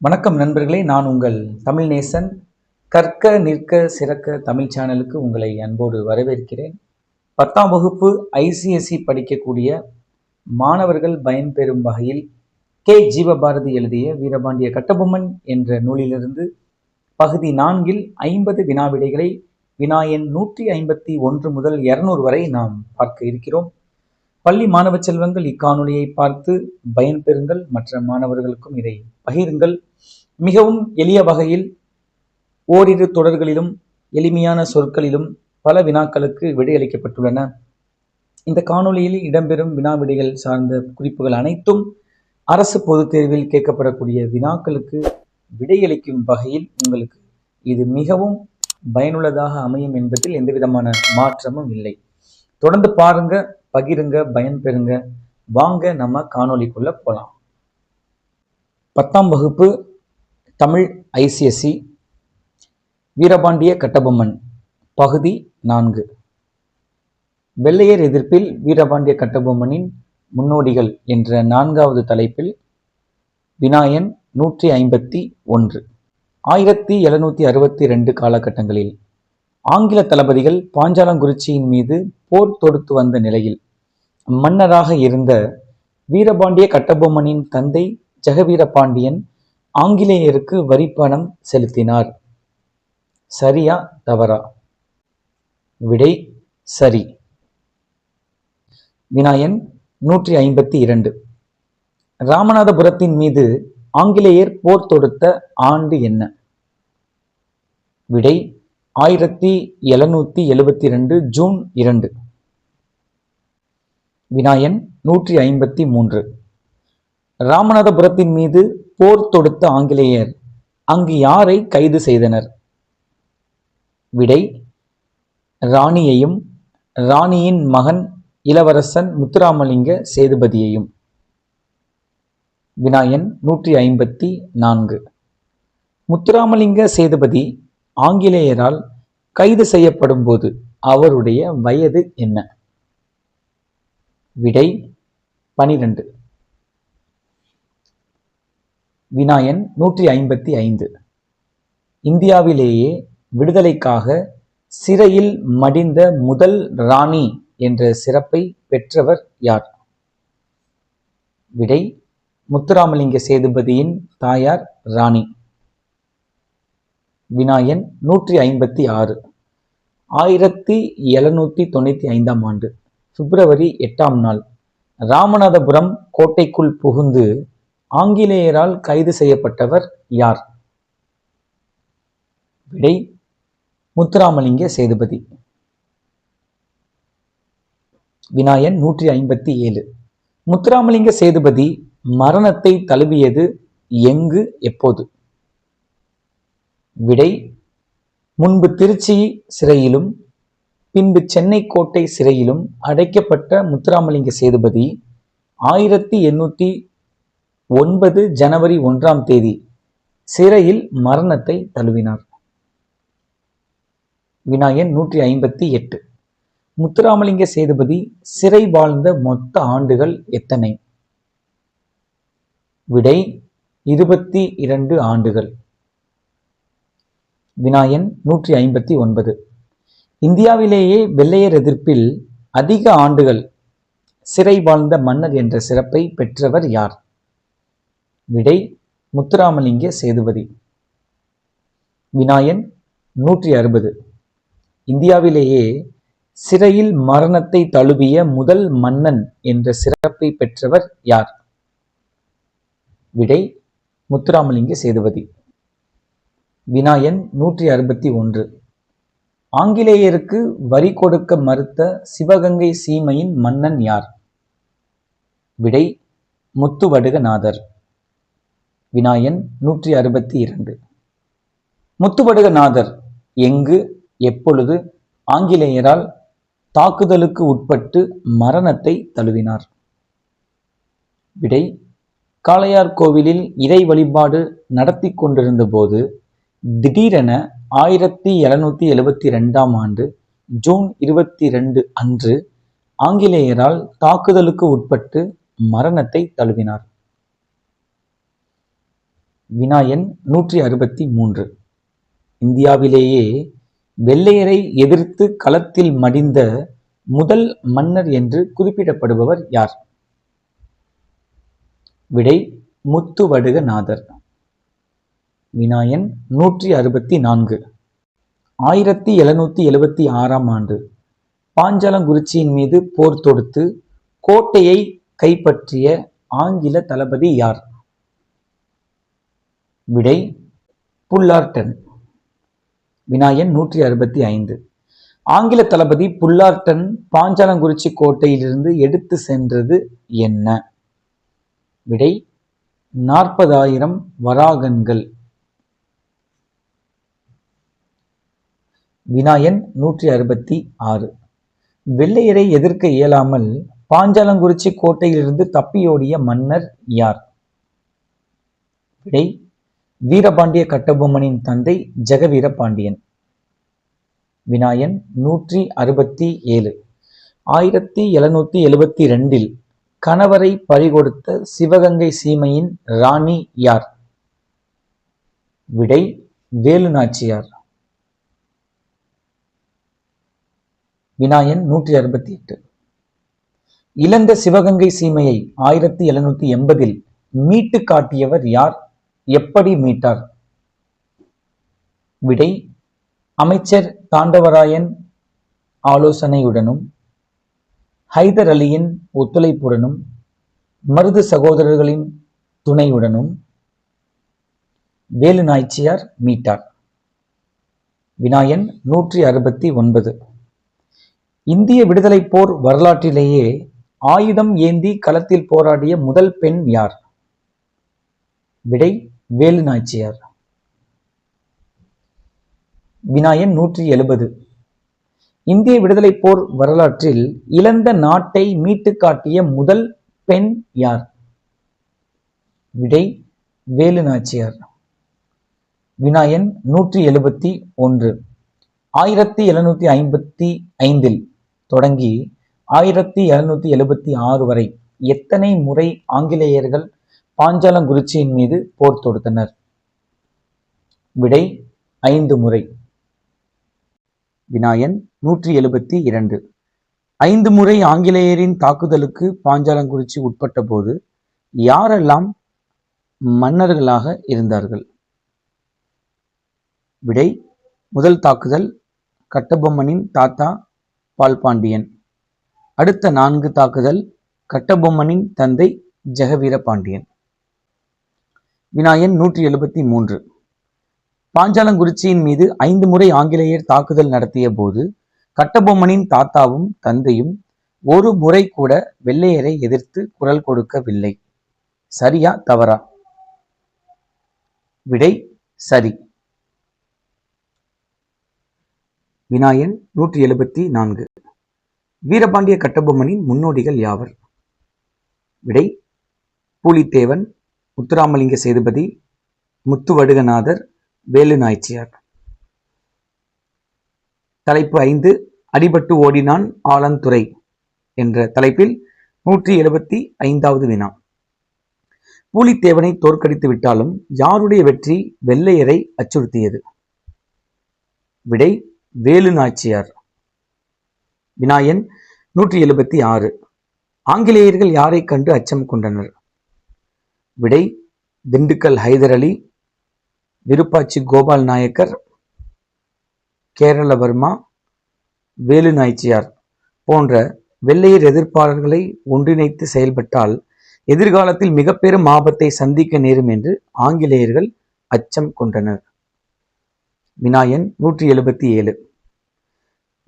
வணக்கம் நண்பர்களே, நான் உங்கள் தமிழ் நேசன். கற்க நிற்க சிறக்க தமிழ் சேனலுக்கு உங்களை அன்போடு வரவேற்கிறேன். 10ஆம் வகுப்பு ஐசிஎஸ்சி படிக்கக்கூடிய மாணவர்கள் பயன்பெறும் வகையில் கே ஜீவபாரதி எழுதிய வீரபாண்டிய கட்டபொம்மன் என்ற நூலிலிருந்து பகுதி 4 50 வினாவிடைகளை வினாயன் 151 முதல் 200 வரை நாம் பார்க்க இருக்கிறோம். பள்ளி மாணவ செல்வங்கள் இக்காணொலியை பார்த்து பயன்பெறுங்கள். மற்ற மாணவர்களுக்கும் இதை பகிருங்கள். மிகவும் எளிய வகையில் ஓரிரு தொடர்களிலும் எளிமையான சொற்களிலும் பல வினாக்களுக்கு விடையளிக்கப்பட்டுள்ளன. இந்த காணொலியில் இடம்பெறும் வினாவிடைகள் சார்ந்த குறிப்புகள் அனைத்தும் அரசு பொதுத் தேர்வில் கேட்கப்படக்கூடிய வினாக்களுக்கு விடையளிக்கும் வகையில் உங்களுக்கு இது மிகவும் பயனுள்ளதாக அமையும் என்பதில் எந்தவிதமான மாற்றமும் இல்லை. தொடர்ந்து பாருங்க, பகிருங்க, பயன்பெறுங்க. வாங்க நம்ம காணொலிக்குள்ள போலாம். 10ஆம் வகுப்பு தமிழ் ஐசிஎஸ்சி வீரபாண்டிய கட்டபொம்மன் பகுதி 4 வெள்ளையர் எதிர்ப்பில் வீரபாண்டிய கட்டபொம்மனின் முன்னோடிகள் என்ற 4வது தலைப்பில் வினாயன் 151. 1762 காலகட்டங்களில் ஆங்கில தளபதிகள் பாஞ்சாலங்குறிச்சியின் மீது போர் தொடுத்து வந்த நிலையில் மன்னராக இருந்த வீரபாண்டிய கட்டபொம்மனின் தந்தை ஜெகவீரபாண்டியன் ஆங்கிலேயருக்கு வரிப்பணம் செலுத்தினார். சரியா தவறா? விடை சரி. வினாயன் 152. ராமநாதபுரத்தின் மீது ஆங்கிலேயர் போர் தொடுத்த ஆண்டு என்ன? விடை 1772 ஜூன் 2. வினாயன் 153. ராமநாதபுரத்தின் மீது போர் தொடுத்த ஆங்கிலேயர் அங்கு யாரை கைது செய்தனர்? விடை ராணியையும் ராணியின் மகன் இளவரசன் முத்துராமலிங்க சேதுபதியையும். வினாயன் 154. முத்துராமலிங்க சேதுபதி ஆங்கிலேயரால் கைது செய்யப்படும் போது அவருடைய வயது என்ன? விடை 12. வினாயன் 155. இந்தியாவிலேயே விடுதலைக்காக சிறையில் மடிந்த முதல் ராணி என்ற சிறப்பை பெற்றவர் யார்? விடை முத்துராமலிங்க சேதுபதியின் தாயார் ராணி. வினாயன் 156. 1795ஆம் ஆண்டு பிப்ரவரி 8ஆம் நாள் ராமநாதபுரம் கோட்டைக்குள் புகுந்து ஆங்கிலேயரால் கைது செய்யப்பட்டவர் யார்? விடை முத்துராமலிங்க சேதுபதி. வினாயன் 157. முத்துராமலிங்க சேதுபதி மரணத்தை தழுவியது எங்கு, எப்போது? விடை முன்பு திருச்சி சிறையிலும் பின்பு சென்னை கோட்டை சிறையிலும் அடைக்கப்பட்ட முத்துராமலிங்க சேதுபதி 1809 ஜனவரி 1ஆம் தேதி சிறையில் மரணத்தை தழுவினார். வினாயன் 158. முத்துராமலிங்க சேதுபதி சிறை வாழ்ந்த மொத்த ஆண்டுகள் எத்தனை? விடை 22 ஆண்டுகள். வினாயன் 159. இந்தியாவிலேயே வெள்ளையர் எதிர்ப்பில் அதிக ஆண்டுகள் சிறை வாழ்ந்த மன்னர் என்ற சிறப்பை பெற்றவர் யார்? விடை முத்துராமலிங்க சேதுபதி. வினாயன் 160. இந்தியாவிலேயே சிறையில் மரணத்தை தழுவிய முதல் மன்னன் என்ற சிறப்பை பெற்றவர் யார்? விடை முத்துராமலிங்க சேதுபதி. வினாயன் 161. ஆங்கிலேயருக்கு வரி கொடுக்க மறுத்த சிவகங்கை சீமையின் மன்னன் யார்? விடை முத்துவடுகநாதர். வினாயன் 162. முத்துவடுகநாதர் எங்கு, எப்பொழுது ஆங்கிலேயரால் தாக்குதலுக்கு உட்பட்டு மரணத்தை தழுவினார்? விடை காளையார் கோவிலில் இறை வழிபாடு நடத்தி கொண்டிருந்த போது திடீரென 1772ஆம் ஆண்டு ஜூன் 22 அன்று ஆங்கிலேயரால் தாக்குதலுக்கு உட்பட்டு மரணத்தை தழுவினார். வினா எண் 163. இந்தியாவிலேயே வெள்ளையரை எதிர்த்து களத்தில் மடிந்த முதல் மன்னர் என்று குறிப்பிடப்படுபவர் யார்? விடை முத்துவடுகநாதர். வினா எண் 164. 1776ஆம் ஆண்டு பாஞ்சாலங்குறிச்சியின் மீது போர் தொடுத்து கோட்டையை கைப்பற்றிய ஆங்கில தளபதி யார்? விடை புல்லார்டன். வினா எண் 165. ஆங்கில தளபதி புல்லார்டன் பாஞ்சாலங்குறிச்சி கோட்டையிலிருந்து எடுத்து சென்றது என்ன? விடை 40,000 வராகன்கள். வினா எண் 166. வெள்ளையரை எதிர்க்க இயலாமல் பாஞ்சாலங்குறிச்சி கோட்டையிலிருந்து தப்பியோடிய மன்னர் யார்? விடை வீரபாண்டிய கட்டபொம்மனின் தந்தை ஜெகவீரபாண்டியன். வினா எண் 167. 1772 கணவரை பறிகொடுத்த சிவகங்கை சீமையின் ராணி யார்? விடை வேலுநாச்சியார். வினா எண் 168. இழந்த சிவகங்கை சீமையை 1780 மீட்டு காட்டியவர் யார்? எப்படி மீட்டார்? விடை அமைச்சர் தாண்டவராயன் ஆலோசனையுடனும் ஹைதர் அலியின் ஒத்துழைப்புடனும் மருது சகோதரர்களின் துணையுடனும் வேலுநாச்சியார் மீட்டார். வினா எண் 169. இந்திய விடுதலை போர் வரலாற்றிலேயே ஆயுதம் ஏந்தி களத்தில் போராடிய முதல் பெண் யார்? விடை வேலுநாச்சியார். வினா எண் 170. இந்திய விடுதலை போர் வரலாற்றில் இழந்த நாட்டை மீட்டு காட்டிய முதல் பெண் யார்? விடை வேலுநாச்சியார். வினா எண் 171. 1755 தொடங்கி 1776 வரை எத்தனை முறை ஆங்கிலேயர்கள் பாஞ்சாலங்குறிச்சியின் மீது போர் தொடுத்தனர்? விடை 5 முறை. வினா எண் 172. 5 முறை ஆங்கிலேயரின் தாக்குதலுக்கு பாஞ்சாலங்குறிச்சி உட்பட்ட போது யாரெல்லாம் மன்னர்களாக இருந்தார்கள்? விடை முதல் தாக்குதல் கட்டபொம்மனின் தாத்தா பால்பாண்டியன். அடுத்த 4 தாக்குதல் கட்டபொம்மனின் தந்தை ஜெகவீரபாண்டியன். வினா எண் 173. பாஞ்சாலங்குறிச்சியின் மீது 5 முறை ஆங்கிலேயர் தாக்குதல் நடத்திய போது கட்டபொம்மனின் தாத்தாவும் தந்தையும் ஒரு முறை கூட வெள்ளையரை எதிர்த்து குரல் கொடுக்கவில்லை. சரியா தவறா? விடை சரி. வினா எண் 174. வீரபாண்டிய கட்டபொம்மனின் முன்னோடிகள் யாவர்? விடை பூலித்தேவன், முத்துராமலிங்க சேதுபதி, முத்துவடுகநாதர், வேலுநாச்சியார். தலைப்பு 5. அடிபட்டு ஓடினான் ஆலந்துறை என்ற தலைப்பில் 175வது வினா. பூலித்தேவனை தோற்கடித்து விட்டாலும் யாருடைய வெற்றி வெள்ளையரை அச்சுறுத்தியது? விடை வேலுநாச்சியார். வினா எண் 176. ஆங்கிலேயர்கள் யாரை கண்டு அச்சம் கொண்டனர்? விடை திண்டுக்கல் ஹைதர் அலி, விருப்பாச்சி கோபால் நாயக்கர், கேரளவர்மா, வேலுநாச்சியார் போன்ற வெள்ளையர் எதிர்ப்பாளர்களை ஒன்றிணைத்து செயல்பட்டால் எதிர்காலத்தில் மிக பெரும் ஆபத்தை சந்திக்க நேரும் என்று ஆங்கிலேயர்கள் அச்சம் கொண்டனர். வினா எண் 177.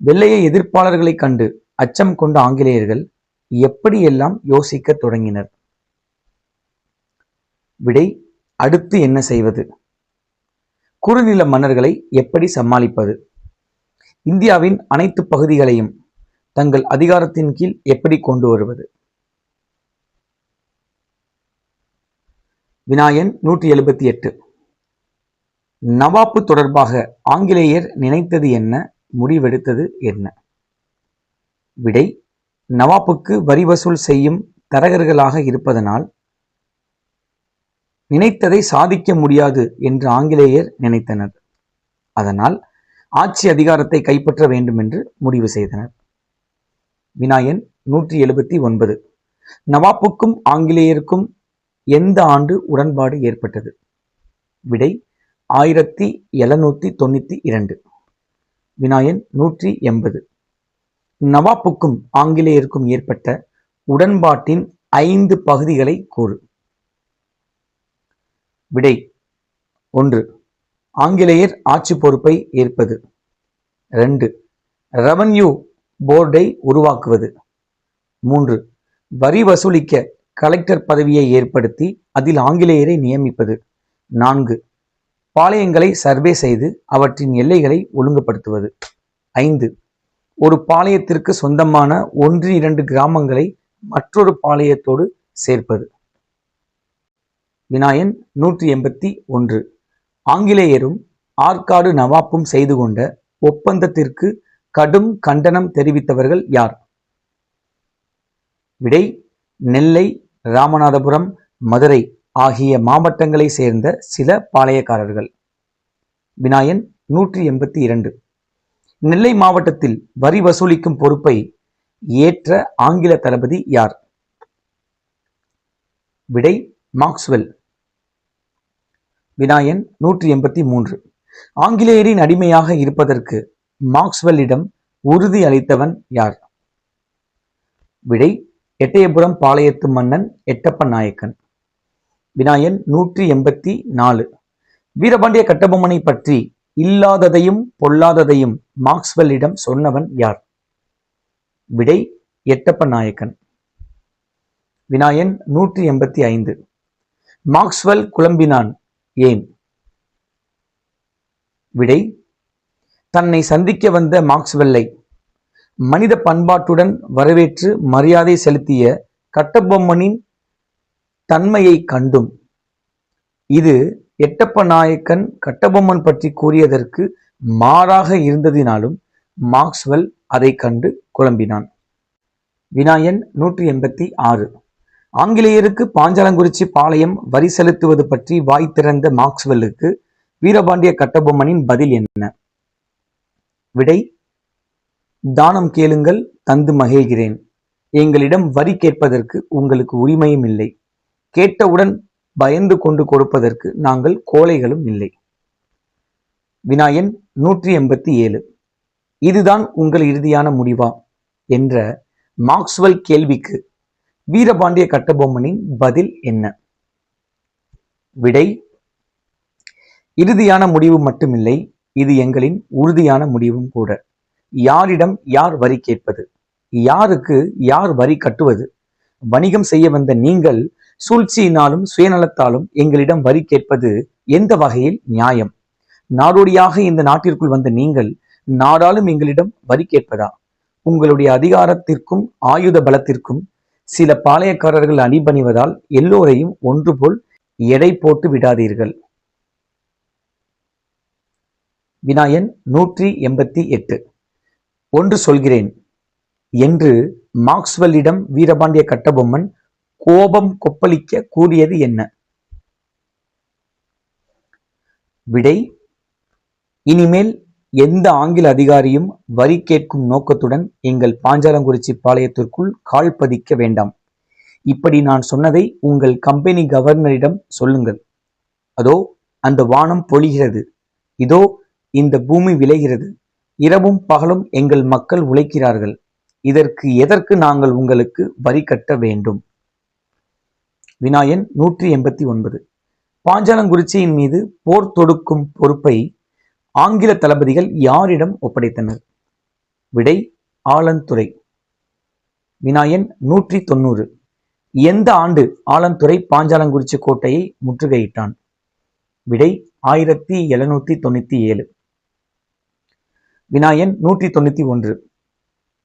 வெள்ளைய எதிர்ப்பாளர்களை கண்டு அச்சம் கொண்ட ஆங்கிலேயர்கள் எப்படியெல்லாம் யோசிக்க தொடங்கினர்? விடை அடுத்து என்ன செய்வது? குறுநில மன்னர்களை எப்படி சமாளிப்பது? இந்தியாவின் அனைத்து பகுதிகளையும் தங்கள் அதிகாரத்தின் கீழ் எப்படி கொண்டு வருவது? வினா எண் 178. நவாப்பு தொடர்பாக ஆங்கிலேயர் நினைத்தது என்ன, முடிவெடுத்தது என்ன? விடை நவாப்புக்கு வரி வசூல் செய்யும் தரகர்களாக இருப்பதனால் நினைத்ததை சாதிக்க முடியாது என்று ஆங்கிலேயர் நினைத்தனர். அதனால் ஆட்சி அதிகாரத்தை கைப்பற்ற வேண்டும் என்று முடிவு செய்தனர். வினா எண் 179. நவாப்புக்கும் ஆங்கிலேயருக்கும் எந்த ஆண்டு உடன்பாடு ஏற்பட்டது? விடை 1792. வினா எண் 180. நவாப்புக்கும் ஆங்கிலேயருக்கும் ஏற்பட்ட உடன்பாட்டின் 5 பகுதிகளை கூறு. விடை 1. ஆங்கிலேயர் ஆட்சி பொறுப்பை ஏற்பது. 2. ரெவன்யூ போர்டை உருவாக்குவது. 3. வரி வசூலிக்க கலெக்டர் பதவியை ஏற்படுத்தி அதில் ஆங்கிலேயரை நியமிப்பது. 4. பாளையங்களை சர்வே செய்து அவற்றின் எல்லைகளை ஒழுங்குபடுத்துவது. 5. ஒரு பாளையத்திற்கு சொந்தமான 1-2 கிராமங்களை மற்றொரு பாளையத்தோடு சேர்ப்பது. வினா எண் 181. ஆங்கிலேயரும் ஆற்காடு நவாப்பும் செய்து கொண்ட ஒப்பந்தத்திற்கு கடும் கண்டனம் தெரிவித்தவர்கள் யார்? விடை நெல்லை, ராமநாதபுரம், மதுரை ஆகிய மாவட்டங்களை சேர்ந்த சில பாளையக்காரர்கள். வினா எண் 182. நெல்லை மாவட்டத்தில் வரி வசூலிக்கும் பொறுப்பை ஏற்ற ஆங்கில தளபதி யார்? விடை மாக்ஸ்வெல். வினா எண் 183. ஆங்கிலேயரின் அடிமையாக இருப்பதற்கு மாக்ஸ்வெல்லிடம் உறுதி அளித்தவன் யார்? விடை எட்டயபுரம் பாளையத்து மன்னன் எட்டப்ப நாயக்கன். வினா எண் 184. வீரபாண்டிய கட்டபொம்மனை பற்றி இல்லாததையும் பொல்லாததையும் மாக்ஸ்வெல்லிடம் சொன்னவன் யார்? விடை எட்டப்ப நாயக்கன். வினா எண் 185. மாக்ஸ்வெல் குழம்பினான் ஏன்? விடை தன்னை சந்திக்க வந்த மாக்ஸ்வெல்லை மனித பண்பாட்டுடன் வரவேற்று மரியாதை செலுத்திய கட்டபொம்மனின் தன்மையை கண்டும். இது எட்டப்ப நாயக்கன் கட்டபொம்மன் பற்றி கூறியதற்கு மாறாக இருந்ததினாலும் மாக்ஸ்வெல் அதை கண்டு குழம்பினான். வினா எண் 186. ஆங்கிலேயருக்கு பாஞ்சாலங்குறிச்சி பாளையம் வரி செலுத்துவது பற்றி வாய் திறந்த மாக்ஸ்வெல்லுக்கு வீரபாண்டிய கட்டபொம்மனின் பதில் என்ன? விடை தானம் கேளுங்கள், தந்து மகிழ்கிறேன். எங்களிடம் வரி கேட்பதற்கு உங்களுக்கு உரிமையும் இல்லை. கேட்டவுடன் பயந்து கொண்டு கொடுப்பதற்கு நாங்கள் கோழைகளும் இல்லை. வினா எண் 187. இதுதான் உங்கள் இறுதியான முடிவா என்ற மாக்ஸ்வெல் கேள்விக்கு வீரபாண்டிய கட்டபொம்மனின் பதில் என்ன? விடை இறுதியான முடிவு மட்டுமில்லை, இது எங்களின் உறுதியான முடிவும் கூட. யாரிடம் யார் வரி கேட்பது? யாருக்கு யார் வரி கட்டுவது? வணிகம் செய்ய வந்த நீங்கள் சூழ்ச்சியினாலும் சுயநலத்தாலும் எங்களிடம் வரி கேட்பது எந்த வகையில் நியாயம்? நாடோடியாக இந்த நாட்டிற்குள் வந்த நீங்கள் நாடாளும் எங்களிடம் வரி கேட்பதா? உங்களுடைய அதிகாரத்திற்கும் ஆயுத பலத்திற்கும் சில பாளையக்காரர்கள் அணிபணிவதால் எல்லோரையும் ஒன்று போல் எடை போட்டு விடாதீர்கள். வினா எண் 188. ஒன்று சொல்கிறேன் என்று மாக்ஸ்வெல்லிடம் வீரபாண்டிய கட்டபொம்மன் கோபம் கொப்பளிக்க கூறியது என்ன? விடை இனிமேல் எந்த ஆங்கில அதிகாரியும் வரி கேட்கும் நோக்கத்துடன் எங்கள் பாஞ்சாலங்குறிச்சி பாளையத்திற்குள் கால் பதிக்க வேண்டாம். இப்படி நான் சொன்னதை உங்கள் கம்பெனி கவர்னரிடம் சொல்லுங்கள். அதோ அந்த வானம் பொழிகிறது, இதோ இந்த பூமி விளைகிறது, இரவும் பகலும் எங்கள் மக்கள் உழைக்கிறார்கள். எதற்கு நாங்கள் உங்களுக்கு வரி கட்ட வேண்டும்? வினா எண் 189. பாஞ்சாலங்குறிச்சியின் மீது போர் தொடுக்கும் பொறுப்பை ஆங்கில தளபதிகள் யாரிடம் ஒப்படைத்தனர்? விடை ஆலந்துறை. வினா எண் 190. எந்த ஆண்டு ஆலந்துறை பாஞ்சாலங்குறிச்சி கோட்டையை முற்றுகையிட்டான்? விடை 1797. வினா எண் 191.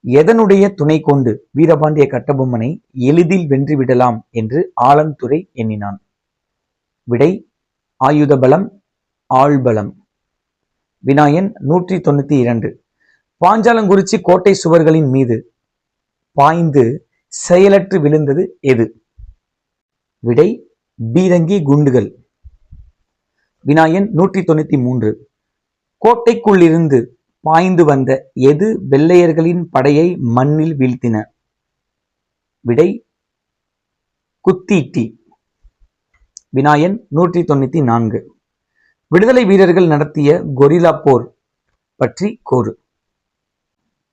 எதனுடைய துணை கொண்டு வீரபாண்டிய கட்டபொம்மனை எளிதில் வென்றுவிடலாம் என்று ஆலந்துறை எண்ணினான்? விடை ஆயுத பலம், ஆள்பலம். வினா எண் 192. பாஞ்சாலங்குறிச்சி கோட்டை சுவர்களின் மீது பாய்ந்து செயலற்று விழுந்தது எது? விடை பீரங்கி குண்டுகள். வினா எண் 193. கோட்டைக்குள்ளிருந்து பாய்ந்து வந்த எது வெள்ளையர்களின் படையை மண்ணில் வீழ்த்தின? விடை குத்தீட்டி. வினா எண் 194. விடுதலை வீரர்கள் நடத்திய கொரில்லா போர் பற்றி கூறு.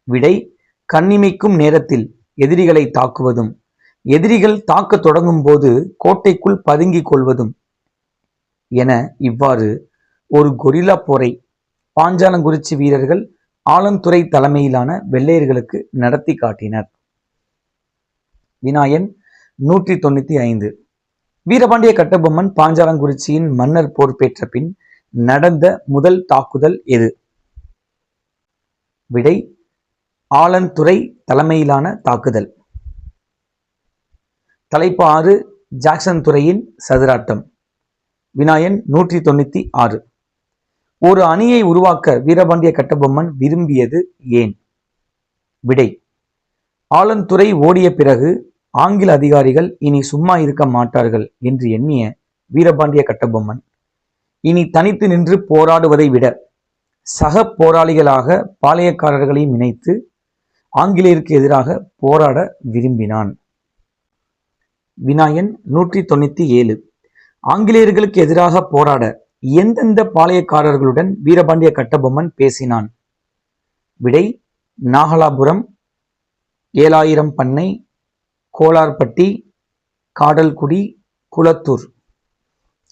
விடை கண்ணிமைக்கும் நேரத்தில் எதிரிகளை தாக்குவதும் எதிரிகள் தாக்க தொடங்கும் போது கோட்டைக்குள் பதுங்கிக் கொள்வதும் என இவ்வாறு ஒரு கொரில்லா போரை பாஞ்சாலங்குறிச்சி வீரர்கள் ஆலந்துறை தலைமையிலான வெள்ளையர்களுக்கு நடத்தி காட்டினர். வினா எண் 195. வீரபாண்டிய கட்டபொம்மன் பாஞ்சாலங்குறிச்சியின் மன்னர் பொறுப்பேற்ற பின் நடந்த முதல் தாக்குதல் எது? விடை ஆலந்துறை தலைமையிலான தாக்குதல். தலைப்பு 6. ஜாக்சன் துறையின் சதுராட்டம். வினா எண் 196. ஒரு அணியை உருவாக்க வீரபாண்டிய கட்டபொம்மன் விரும்பியது ஏன்? விடை ஆலந்துறை ஓடிய பிறகு ஆங்கில அதிகாரிகள் இனி சும்மா இருக்க மாட்டார்கள் என்று எண்ணிய வீரபாண்டிய கட்டபொம்மன் இனி தனித்து நின்று போராடுவதை விட சக போராளிகளாக பாளையக்காரர்களையும் இணைத்து ஆங்கிலேயருக்கு எதிராக போராட விரும்பினான். வினா எண் 197. ஆங்கிலேயர்களுக்கு எதிராக போராட எந்தெந்த பாளையக்காரர்களுடன் வீரபாண்டிய கட்டபொம்மன் பேசினான்? விடை நாகலாபுரம், 7000 பண்ணை, கோலார்பட்டி, காடல்குடி, குளத்தூர்.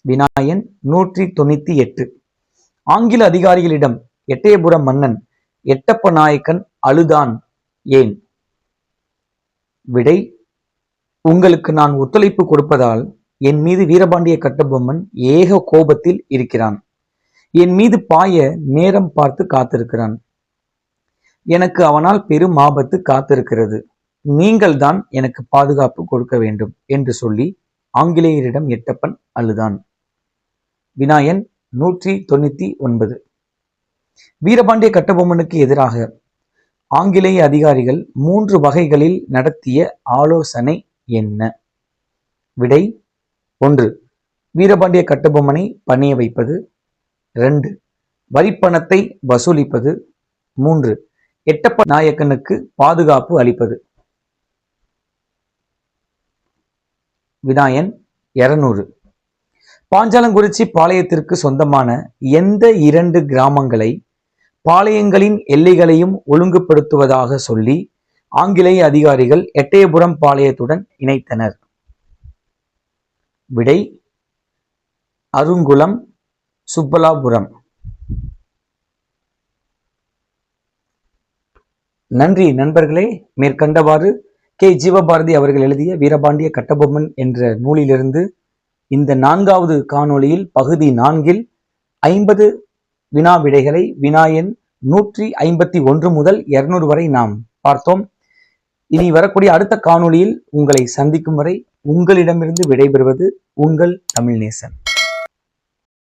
வினா எண் 198. ஆங்கில அதிகாரிகளிடம் எட்டயபுரம் மன்னன் எட்டப்ப நாயக்கன் அழுதான் ஏன்? விடை உங்களுக்கு நான் ஒத்துழைப்பு கொடுப்பதால் என் மீது வீரபாண்டிய கட்டபொம்மன் ஏக கோபத்தில் இருக்கிறான். என் மீது பாய நேரம் பார்த்து காத்திருக்கிறான். எனக்கு அவனால் பெரும் ஆபத்து காத்திருக்கிறது. நீங்கள் தான் எனக்கு பாதுகாப்பு கொடுக்க வேண்டும் என்று சொல்லி ஆங்கிலேயரிடம் எட்டப்பன் அழுதான். வினா எண் 199. வீரபாண்டிய கட்டபொம்மனுக்கு எதிராக ஆங்கிலேய அதிகாரிகள் 3 வகைகளில் நடத்திய ஆலோசனை என்ன? விடை 1. வீரபாண்டிய கட்டபொம்மனை பணிய வைப்பது. 2. வரிப்பணத்தை வசூலிப்பது. 3. எட்டப்ப நாயக்கனுக்கு பாதுகாப்பு அளிப்பது. வினா எண் 200. பாஞ்சாலங்குறிச்சி பாளையத்திற்கு சொந்தமான எந்த 2 கிராமங்களை பாளையங்களின் எல்லைகளையும் ஒழுங்குபடுத்துவதாக சொல்லி ஆங்கிலேய அதிகாரிகள் எட்டயபுரம் பாளையத்துடன் இணைத்தனர்? விடை அருங்குளம், சுப்பலாபுரம். நன்றி நண்பர்களே. மேற்கண்டவாறு கே. ஜீவபாரதி அவர்கள் எழுதிய வீரபாண்டிய கட்டபொம்மன் என்ற நூலிலிருந்து இந்த 4வது காணொளியில் பகுதி 4 50 வினா விடைகளை வினா எண் 151 முதல் 200 வரை நாம் பார்த்தோம். இனி வரக்கூடிய அடுத்த காணொளியில் உங்களை சந்திக்கும் வரை உங்களிடமிருந்து விடைபெறுவது உங்கள் தமிழ்நேசன்.